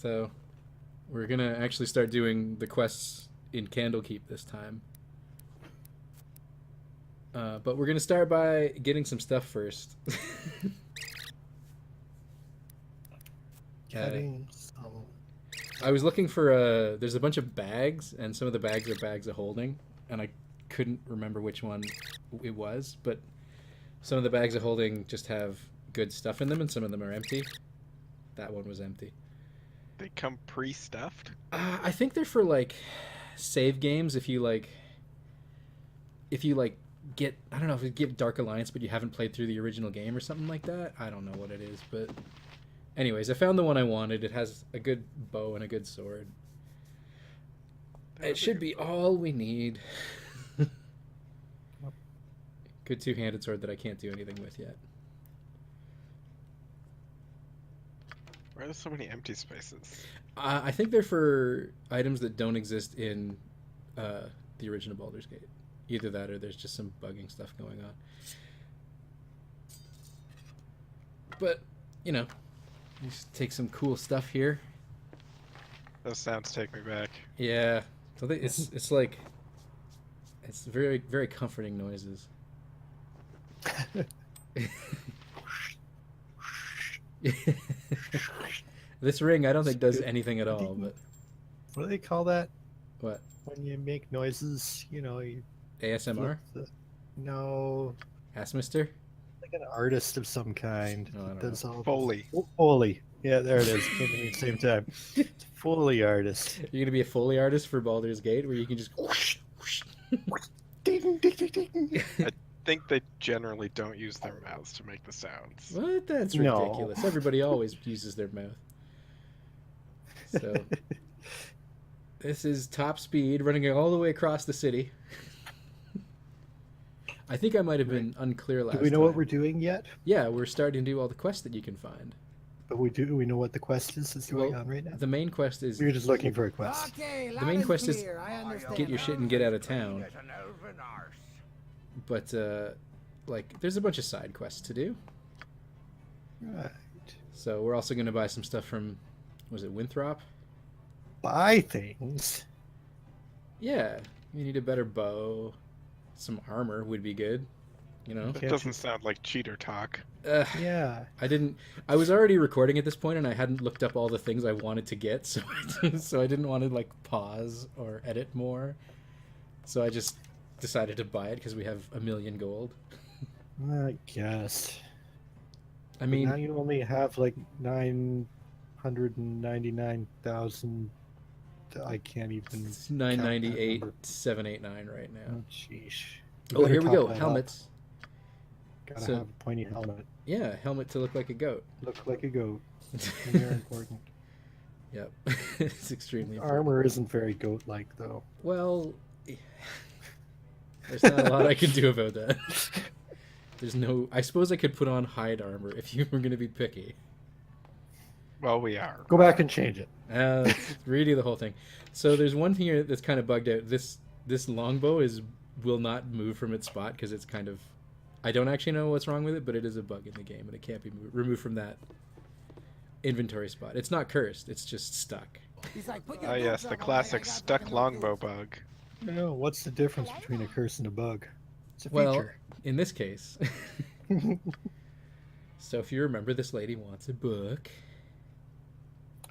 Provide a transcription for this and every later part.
So we're gonna actually start doing the quests in Candlekeep this time. But we're gonna start by getting some stuff first. Getting some. I was looking for there's a bunch of bags, and some of the bags are bags of holding, and I couldn't remember which one it was, but some of the bags of holding just have good stuff in them, and some of them are empty. That one was empty. They come pre-stuffed? I think they're for like save games. If you get, I don't know if you get Dark Alliance, but you haven't played through the original game or something like that. I don't know what it is, but anyways, I found the one I wanted. It has a good bow and a good sword. It should be all we need. Good two-handed sword that I can't do anything with yet. Why are there so many empty spaces? I think they're for items that don't exist in the original Baldur's Gate. Either that or there's just some bugging stuff going on. But, you know, just take some cool stuff here. Those sounds take me back. Yeah. So it's like, it's very, very comforting noises. This ring I don't think does anything at all, but What do they call that? what? When you make noises, you know, you ASMR? No, Ask Mister? like an artist of some kind. Oh, I don't Does all Foley. Foley. Yeah, there it is. Came to me at the same time. Foley artist. You're gonna be a Foley artist for Baldur's Gate where you can just whoosh, whoosh. Ding, ding, ding, ding. I think they generally don't use their mouths to make the sounds. What? That's No. ridiculous. Everybody always uses their mouth. So this is top speed, running all the way across the city. I think I might have been unclear last Do we know time. what we're doing yet? Yeah, we're starting to do all the quests that you can find. But we know what the quest is that's going on right now? The main quest is We're just looking for a quest. Okay, The main quest is get your shit and get out of town. But like there's a bunch of side quests to do. Right. So we're also going to buy some stuff from, was it Winthrop? Buy things. Yeah, you need a better bow. Some armor would be good, you know. That doesn't sound like cheater talk. Yeah. I was already recording at this point, and I hadn't looked up all the things I wanted to get, so so I didn't want to like pause or edit more. So I just decided to buy it because we have 1,000,000 gold. I guess. I But mean, now you only have like 999,000. I can't even. it's 998 number. 789 right now. Oh, sheesh. Oh, better here we top go. that up. Helmets. Gotta So- have a pointy helmet. Yeah, helmet to look like a goat. Look like a goat. Very important. Yep, it's extremely important. Armor isn't very goat-like though. Well, there's not a lot I can do about that. There's no. I suppose I could put on hide armor if you were going to be picky. Well, we are. Go back and change it. Let's redo the whole thing. So there's one thing here that's kind of bugged out. This longbow will not move from its spot because it's kind of. I don't actually know what's wrong with it, but it is a bug in the game, and it can't be removed from that inventory spot. It's not cursed. It's just stuck. Ah, yes, the classic stuck longbow bug. No, what's the difference between a curse and a bug? It's a Well, feature. in this case. So if you remember, this lady wants a book.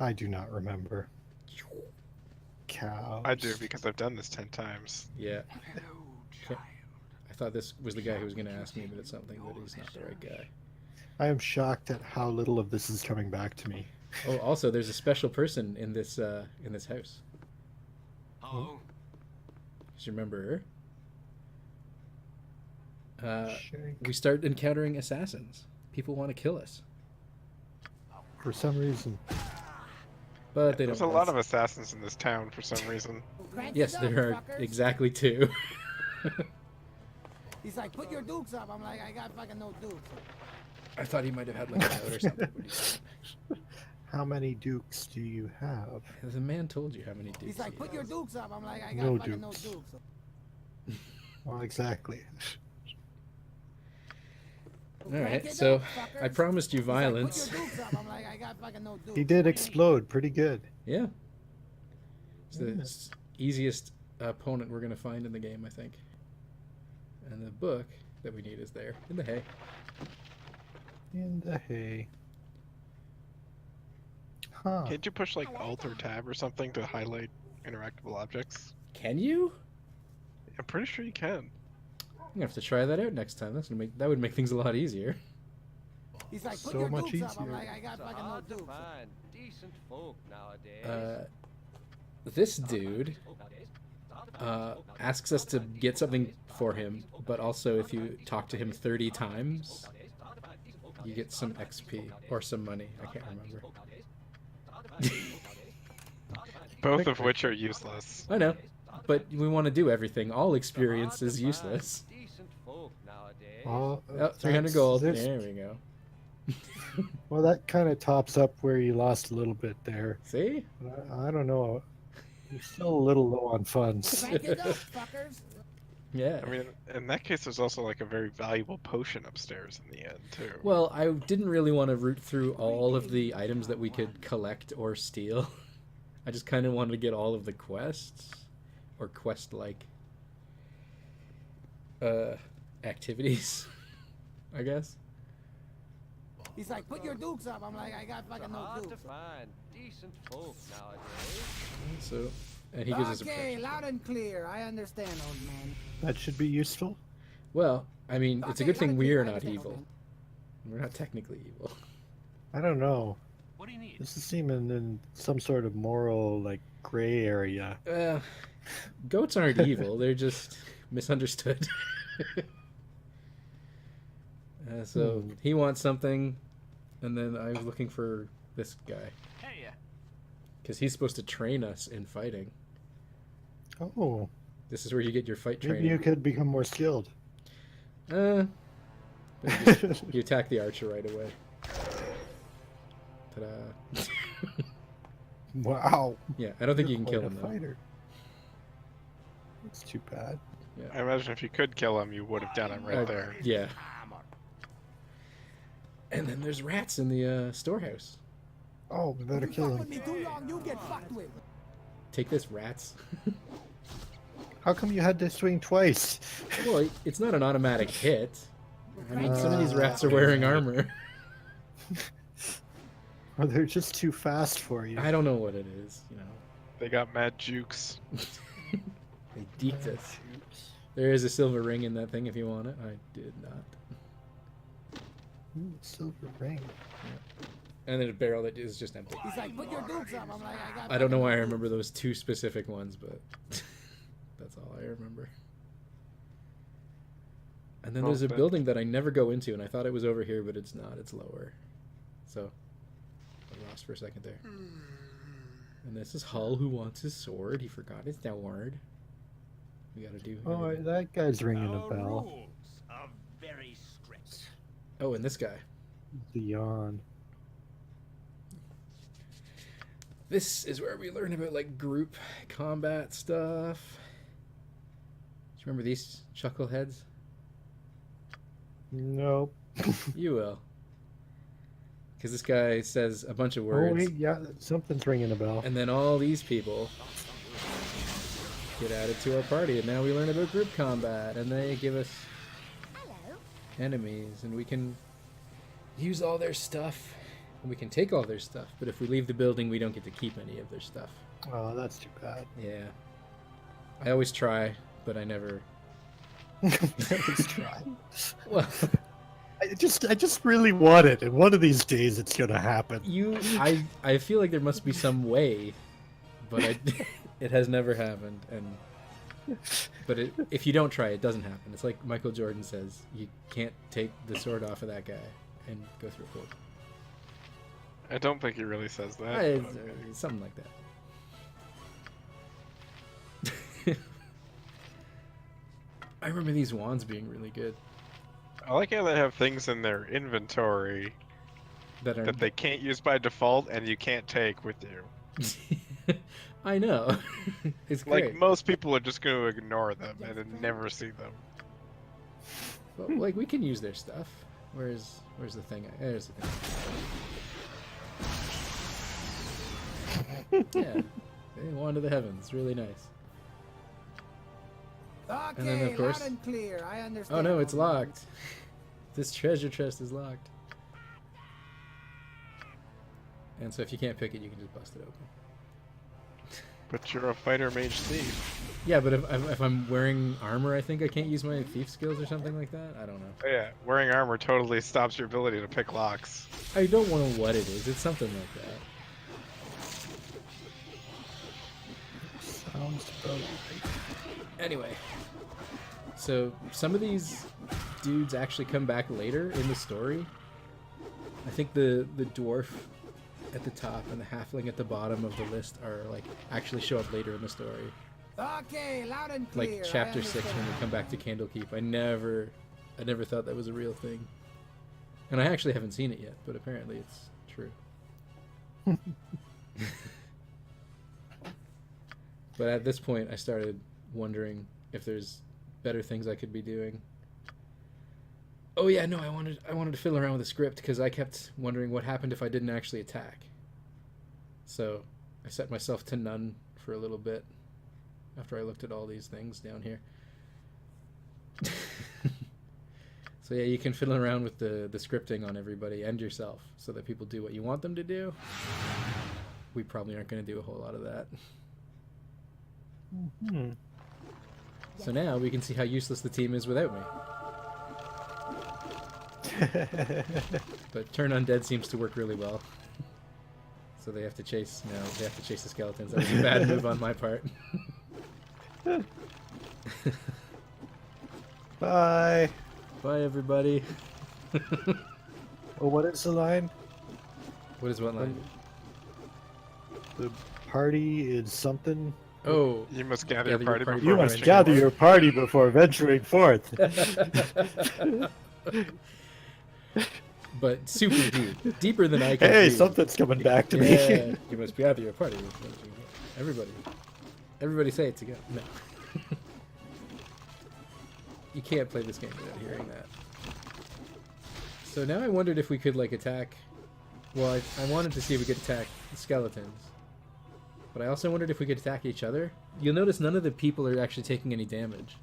I do not remember. Cows. I do because I've done this 10 times. Yeah. I thought this was the guy who was going to ask me, but it's something that he's not the right guy. I am shocked at how little of this is coming back to me. Oh, also, there's a special person in this house. Oh, Just remember her. Shank. We start encountering assassins. People want to kill us, For some reason. but they don't. There's a lot of assassins in this town for some reason. Yes, there are exactly 2. He's like, put your dukes up. I'm like, I got fucking no dukes. I thought he might have had like a note or something. But he didn't. How many dukes do you have? The man told you how many dukes. He's like, he put your has. dukes up. I'm like, I got No fucking dukes. no dukes. Well, exactly. All right, so I promised you violence. Put your dukes up. I'm like, I got fucking no dukes. He did explode pretty good. Yeah. It's the easiest opponent we're going to find in the game, I think. And the book that we need is there, in the hay. In the hay. Huh. Can't you push like Alt or Tab or something to highlight interactable objects? Can you? I'm pretty sure you can. I'm going to have to try that out next time. That would make things a lot easier. He's like, put So your much dukes up. I'm easier. like, I got fucking no dukes. Find decent folk nowadays. This dude asks us to get something for him, but also if you talk to him 30 times, you get some XP or some money. I can't remember. Both of which are useless. I know, but we want to do everything. All experience is useless. Decent folk nowadays. Oh, 300 that's- gold. this- There we go. Well, that kind of tops up where you lost a little bit there. See? I don't know. You're still a little low on funds. Crank it up, fuckers. Yeah. I mean, in that case, there's also like a very valuable potion upstairs in the end too. Well, I didn't really want to root through all of the items that we could collect or steal. I just kind of wanted to get all of the quests or quest-like activities, I guess. He's like, put your dukes up. I'm like, I got fucking no Hard to dukes. find decent folk nowadays. So, and he gives us a Okay, protection. loud and clear. I understand, old man. That should be useful. Well, I mean, it's a Okay, good thing loud and we're clear. I not understand, evil. old man. We're not technically evil. I don't know. What do you need? This is seeming in some sort of moral, like, gray area. Goats aren't evil. They're just misunderstood. So he wants something, and then I was looking for this guy. Hey, Because he's supposed to train us in fighting. Oh, This is where you get your fight maybe training. you could become more skilled. But you attack the archer right away. Ta-da. Wow. Yeah, I don't think you You're can kill quite him a though. fighter. That's too bad. I imagine if you could kill him, you would have done it right there. Yeah. And then there's rats in the storehouse. Oh, we better You kill fuck with him. me too long, you get fucked with. Take this, rats. How come you had to swing twice? Well, it's not an automatic hit. I mean, some of these rats are wearing armor. Or they're just too fast for you. I don't know what it is, you know. They got mad jukes. They deked us. There is a silver ring in that thing if you want it. I did not. Ooh, silver ring. And then a barrel that is just empty. He's like, put your dukes up. I'm like, I got I don't know fucking why I no remember dukes. those two specific ones, but that's all I remember. And then Well there's a spent. building that I never go into, and I thought it was over here, but it's not. It's lower. So I lost for a second there. And this is Hull, who wants his sword. He forgot his sword. We gotta do. Oh, everything. that guy's ringing a Our bell. rules are very strict. Oh, and this guy. The yawn. This is where we learn about like group combat stuff. Do you remember these chuckleheads? Nope. You will. Because this guy says a bunch of Oh, words, wait, yeah, something's ringing a bell. and then all these people get added to our party, and now we learn about group combat, and they give us enemies, and we can use all their stuff, and we can take all their stuff, but if we leave the building, we don't get to keep any of their stuff. Oh, that's too bad. Yeah. I always try, but I never... Let's try. Well, I just really want it, and one of these days it's gonna happen. I feel like there must be some way, but it has never happened, and... But if you don't try, it doesn't happen. It's like Michael Jordan says, you can't take the sword off of that guy and go through a court. I don't think he really says that. It's, but okay. something like that. I remember these wands being really good. I like how they have things in their inventory That are that they can't use by default and you can't take with you. I know. It's great. Like, most people are just going to ignore them and then never see them. But, like, we can use their stuff. Where's the thing? There's the thing. Yeah. Wand of the Heavens. Really nice. Okay, And then, of course- loud and clear. I understand. Oh no, it's locked. This treasure chest is locked. And so if you can't pick it, you can just bust it open. But you're a fighter mage thief. Yeah, but if I'm wearing armor, I think I can't use my thief skills or something like that. I don't know. Oh, yeah, wearing armor totally stops your ability to pick locks. I don't know what it is. It's something like that. Sounds about right. Anyway, so some of these dudes actually come back later in the story. I think the dwarf at the top and the halfling at the bottom of the list are like actually show up later in the story. Okay, loud and clear. Like chapter I 6 when we understand. come back to Candlekeep. I never thought that was a real thing. And I actually haven't seen it yet, but apparently it's true. But at this point I started wondering if there's better things I could be doing. Oh yeah, no, I wanted to fiddle around with the script because I kept wondering what happened if I didn't actually attack. So I set myself to none for a little bit after I looked at all these things down here. So yeah, you can fiddle around with the scripting on everybody and yourself so that people do what you want them to do. We probably aren't going to do a whole lot of that. Hmm. So now we can see how useless the team is without me. But turn undead seems to work really well. So they have to chase. No, they have to chase the skeletons. That was a bad move on my part. Bye. Bye, everybody. Oh, what is the line? What is what line? The party is something. Oh, You must gather Gather your your party party before You must venturing gather forth. your party before venturing forth. but super deep, deeper than I can. Hey, do. something's coming back to Yeah, me. you must gather your party. Everybody say it together. No. You can't play this game without hearing that. So now I wondered if we could like attack. Well, I wanted to see if we could attack the skeletons, but I also wondered if we could attack each other. You'll notice none of the people are actually taking any damage.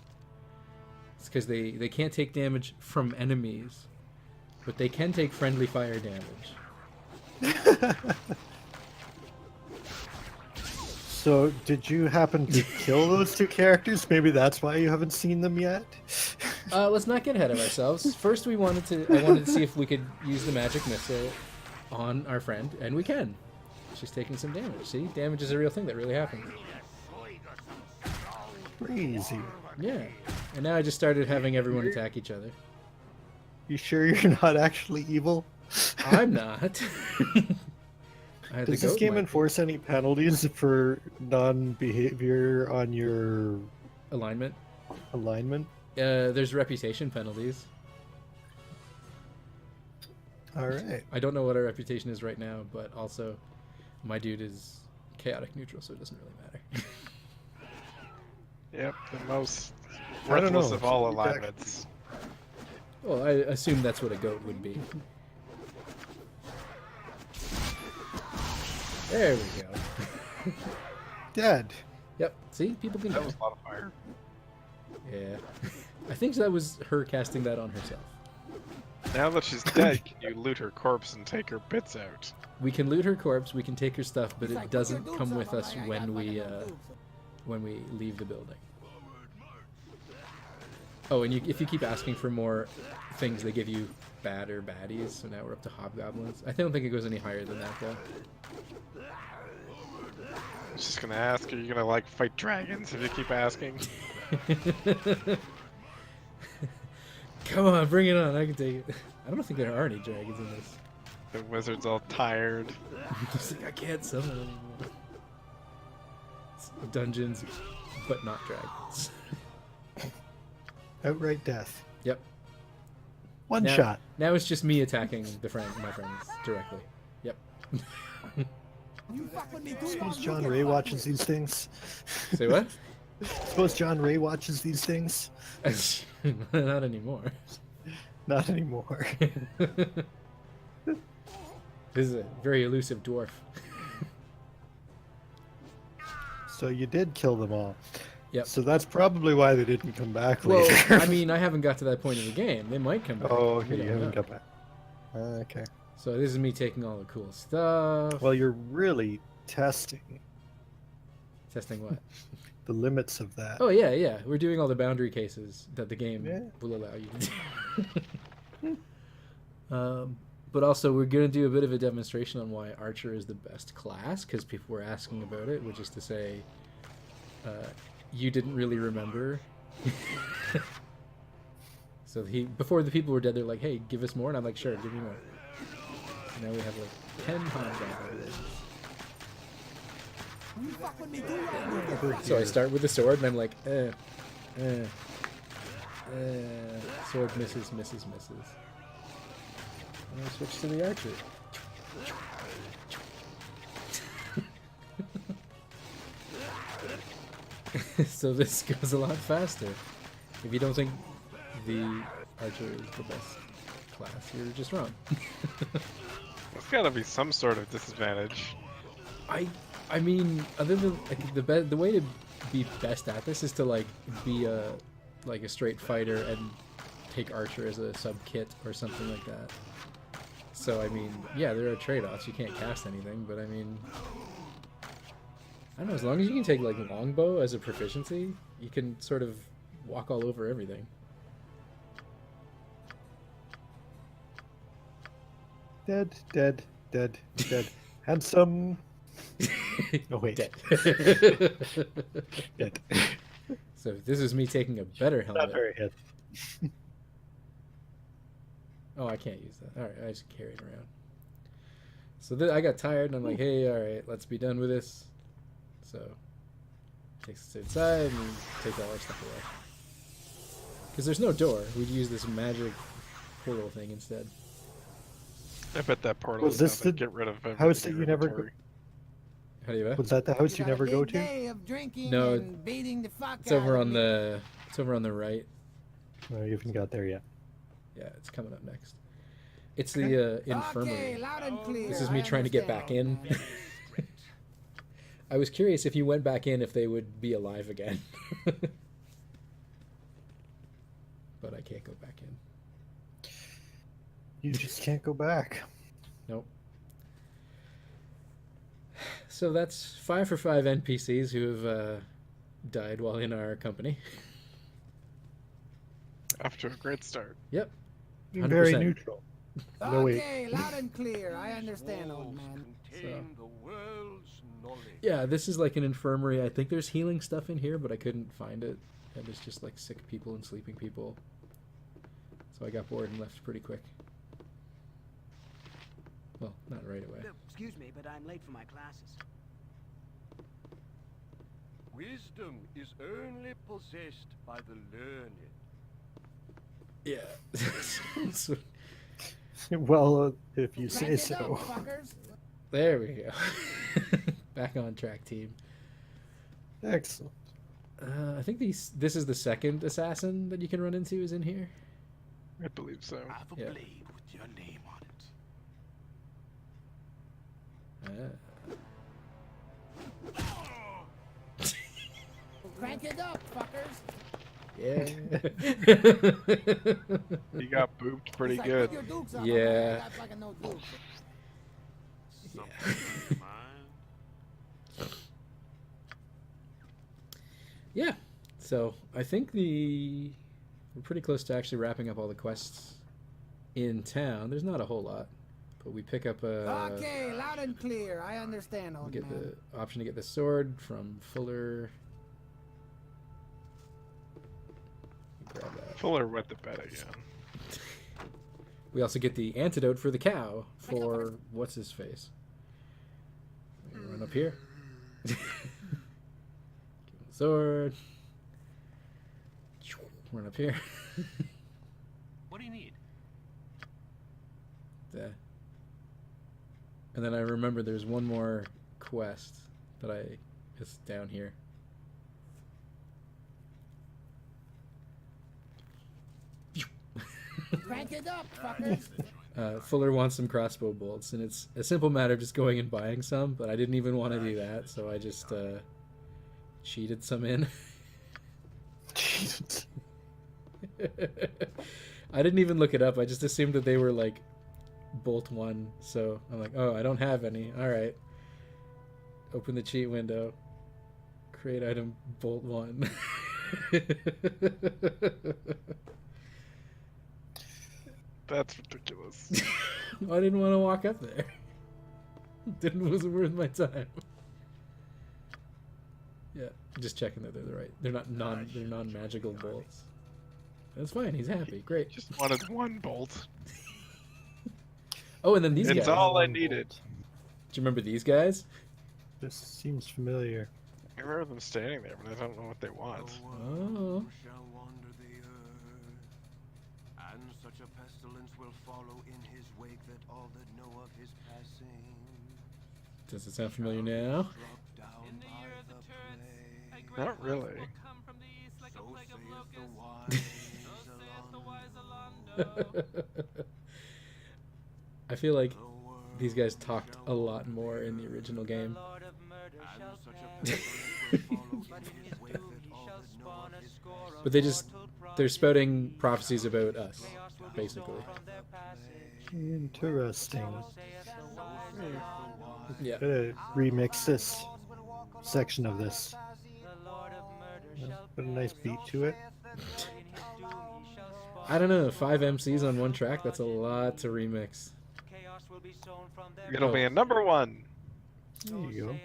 It's because they can't take damage from enemies, but they can take friendly fire damage. So, did you happen to kill those two characters? Maybe that's why you haven't seen them yet. Let's not get ahead of ourselves. First, I wanted to see if we could use the magic missile on our friend, and we can. She's taking some damage. See, damage is a real thing that really happens. Crazy. Yeah. And now I just started having everyone attack each other. You sure you're not actually evil? I'm not. I had Does the this goat game might. enforce any penalties for non-behavior on your Alignment? alignment? There's reputation penalties. All right. I don't know what our reputation is right now, but also my dude is chaotic neutral, so it doesn't really matter. Yep, the most I don't worthless know. of all Should we back- alignments. Well, I assume that's what a goat would be. There we go. Dead. Yep. See, people can That die. was a lot of fire. Yeah. I think that was her casting that on herself. Now that she's dead, can you loot her corpse and take her bits out? We can loot her corpse, we can take her stuff, but He's it like, "Put your doesn't dukes come up." with I'm us like, "I when got we fucking dukes." when we leave the building. Oh, and if you keep asking for more things, they give you bad or baddies. So now we're up to hobgoblins. I don't think it goes any higher than that though. I was just gonna ask, are you gonna like fight dragons if you keep asking? Come on, bring it on. I can take it. I don't think there are any dragons in this. The wizard's all tired. Just like, I can't summon anymore. It's dungeons, but not dragons. Outright death. Yep. One Now- shot. Now it's just me attacking my friends directly. Yep. You fuck with me too long, Suppose you John get Ray fucked. watches these things. Say what? Suppose John Ray watches these things. Not anymore. Not anymore. This is a very elusive dwarf. So you did kill them all. Yep. So that's probably why they didn't come back Well, later. I mean, I haven't got to that point in the game. They might come back. Oh, We okay, you don't haven't know. got back. Okay. So this is me taking all the cool stuff. Well, you're really testing Testing what? the limits of that. Oh yeah, yeah. We're doing all the boundary cases that the game Yeah. will allow you to do. But also, we're going to do a bit of a demonstration on why Archer is the best class, because people were asking about it, which is to say, you didn't really remember. So before the people were dead, they're like, hey, give us more, and I'm like, sure, give me more. So now we have like 10 times that. You fuck with me too long, you get So I start with the sword, and I'm like, sword misses. And I switch to the archer. So this goes a lot faster. If you don't think the archer is the best class, you're just wrong. There's gotta be some sort of disadvantage. I mean, other than like, the way to be best at this is to like be a straight fighter and take archer as a sub kit or something like that. So I mean, yeah, there are trade-offs. You can't cast anything, but I mean, I don't know. As long as you can take like longbow as a proficiency, you can sort of walk all over everything. Dead. Handsome. Oh, wait. Dead. Dead. So this is me taking a better Not helmet. very hit. Oh, I can't use that. All right, I just carry it around. So I got tired, and I'm like, hey, all right, let's be done with this. So takes us inside and take all our stuff away. Because there's no door. We'd use this magic portal thing instead. I bet that portal Was is this how they the get rid of everything house that in you never inventory. How do you Was that the house you got a never big go to? day of drinking No, and beating the fuck It's out over of on me. the. It's over on the right. No, you haven't got there yet. Yeah, it's coming up next. It's the infirmary. Okay, loud and clear. This is me I trying to get back in. understand, man. I was curious if you went back in if they would be alive again. But I can't go back in. You just can't go back. Nope. So that's 5 for 5 NPCs who have died while in our company. Off to a great start. Yep. Very 100%. neutral. No, wait. Okay, loud and clear. I understand, old man. Contain the world's knowledge. Yeah, this is like an infirmary. I think there's healing stuff in here, but I couldn't find it. And there's just like sick people and sleeping people. So I got bored and left pretty quick. Well, not right away. Excuse me, but I'm late for my classes. Wisdom is only possessed by the learned. Yeah. So- Well, if you Crank say it up, so. fuckers. there we go. Back on track, team. Excellent. I think this is the second assassin that you can run into is in here. I believe so. I have a Yeah. blade with your name on it. Crank it up, fuckers. Yeah. You got booped pretty He's like, good. Put your dukes up. Yeah. I'm like, I got fucking no dukes. Something in mind. Yeah. So I think we're pretty close to actually wrapping up all the quests in town. There's not a whole lot, but we pick up Okay, loud and clear. I understand, we old get man. the option to get the sword from Fuller. Grab that. Fuller wet the bed again. We also get the antidote for the cow for what's his face. Run up here. Give him the sword. Run up here. What do you need? There. And then I remember there's one more quest that it's down here. Crank Crank it up, fuckers. Fuller wants some crossbow bolts, and it's a simple matter of just going and buying some, but I didn't even want to do that, so I just cheated some in. Jesus. I didn't even look it up. I just assumed that they were like bolt 1, so I'm like, oh, I don't have any. All right. Open the cheat window. Create item bolt 1. That's ridiculous. I didn't want to walk up there. Wasn't worth my time. Yeah, just checking that they're the right. They're non-magical bolts. That's fine. He's happy. Great. Just wanted one bolt. Oh, and then these It's guys. all I One needed. bolt. Do you remember these guys? This seems familiar. I remember them standing there, but I don't know what they want. Oh. Shall wander the earth, and such a pestilence will follow in his wake that all that know of his passing Does it sound familiar now? struck down In the by year of the the turds, a plague. great Not host really. will come from the east like So a plague of saith the locusts. wise So saith the wise Alonso. Alondo. I feel like The world these guys talked shall a lot wander more the in the original game. Lord of murder and shall such a perish. pestilence will follow But in in his his wake doom that he all shall that know spawn of a his score of But they just mortal they're spouting prodigies. prophecies about us, Chaos will be basically. sown from their passage. Interesting. So saith the wise Alonso. Yeah. Gotta remix this section of this. The Lord of murder Yeah, shall put a nice perish. beat to it. But in his doom he shall spawn I don't know. 5 MCs on one track. That's a lot to remix. Chaos will be sown from their It'll be a number 1. There you go.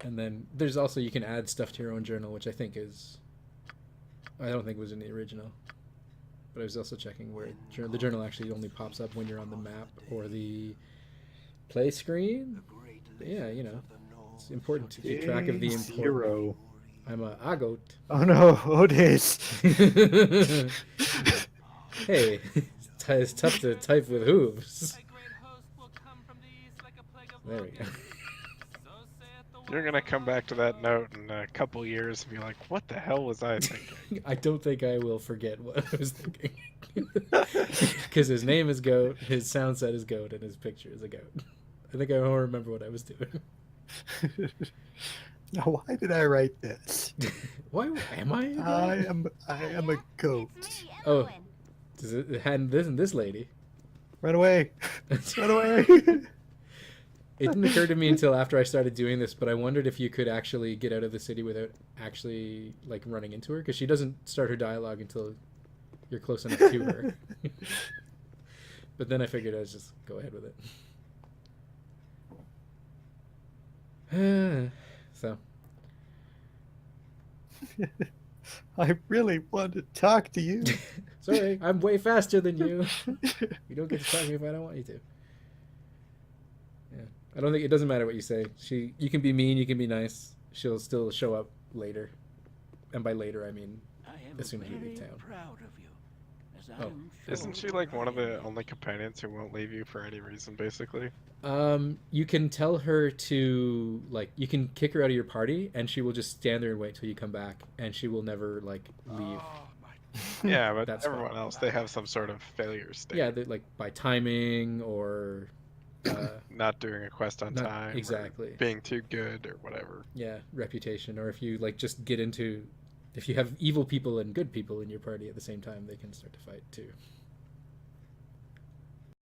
And then there's also you can add stuff to your own journal, which I think is I don't think was in the original. But I was also checking where the journal actually only pops up when you're on the map or the play screen. Yeah, you know, it's important to keep track of the Day important. zero. I'm a agoat. Oh no, oh days. Hey, it's tough to type with hooves. A great host will come from the east like a plague of There we go. locusts. So saith the You're wise gonna come back to that Alonso. note in a couple years and be like, what the hell was I thinking? I don't think I will forget what I was thinking. Because his name is Goat, his sound set is Goat, and his picture is a goat. I think I won't remember what I was doing. Now, why did I write this? Why am I? I am a goat. Oh, it had this lady. Run away! Run away! It didn't occur to me until after I started doing this, but I wondered if you could actually get out of the city without actually like running into her, because she doesn't start her dialogue until you're close enough to her. But then I figured I'd just go ahead with it. So I really want to talk to you. sorry, I'm way faster than you. You don't get to talk to me if I don't want you to. Yeah, I don't think it doesn't matter what you say. You can be mean, you can be nice. She'll still show up later, and by later I mean I am as soon as we leave very town. proud of you, as I Oh. am sure Isn't she you like one of are. the only companions who won't leave you for any reason, basically? You can tell her to like you can kick her out of your party, and she will just stand there and wait till you come back, and she will never like leave. Yeah, but That's everyone fine. else, they have some sort of failure state. Yeah, like by timing or Not doing a quest on Not- time. or exactly. being too good or whatever. yeah, reputation, or if you like just if you have evil people and good people in your party at the same time, they can start to fight too.